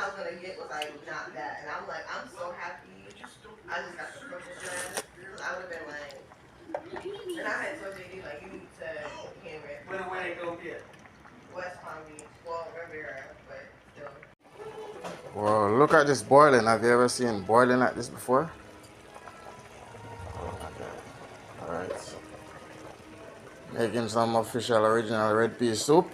was gonna get was like not that, and I'm like, I'm so happy. I just got the purple dress because I would have been like, and I had told JD like, you need to hammer it. Where they go get? West Palm Beach, well, Riviera, but still. Well, look at this boiling. Have you ever seen boiling like this before? Alright. Making some official original red pea soup.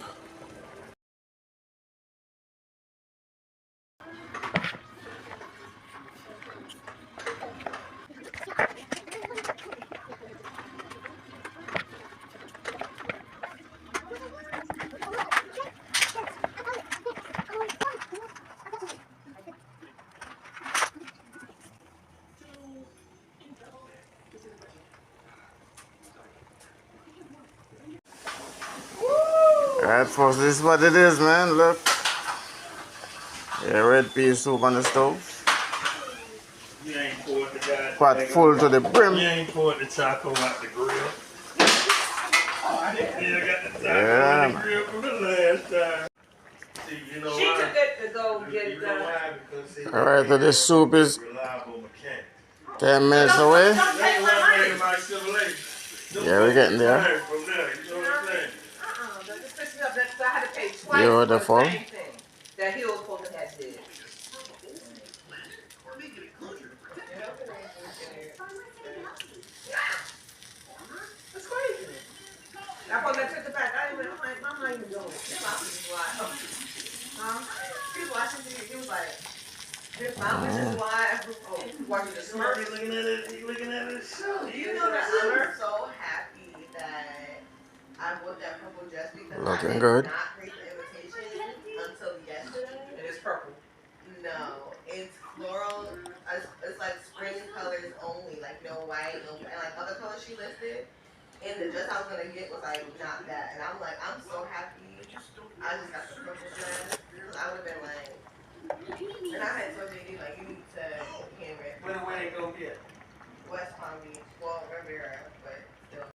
Alright folks, this is what it is, man. Look. Yeah, red pea soup on the stove. You ain't poured the goddamn Pot full to the brim. You ain't poured the taco out the grill. You got the taco Yeah, in the grill from the last time. See, you know She why? took it to go get You know why? Because see, alright, so this soup is reliable mechanic. 10 minutes away. Don't take my money. My civilization. Yeah, we're getting there. From there, you know what I'm saying? That just pissed me off. That's I had to pay twice Beautiful. for the same thing that he was supposed to have did. That's crazy. I thought that took it back. I didn't even, I'm not even doing it. This mouth is wide. He was watching me. He was like, this mouth is just wide. Oh, watching the smurf. He's looking at it. He's looking at it. You know that I'm so happy that I bought that purple dress because Looking I did good. not read the invitation until yesterday. It is purple. No, it's floral. It's like spring colors only, like no white, no, and like other colors she listed. And the dress I was gonna get was like not that, and I'm like, I'm so happy. I just got the purple dress because I would have been like, and I had told JD like, you need to hammer it. Where they go get? West Palm Beach, well, Riviera.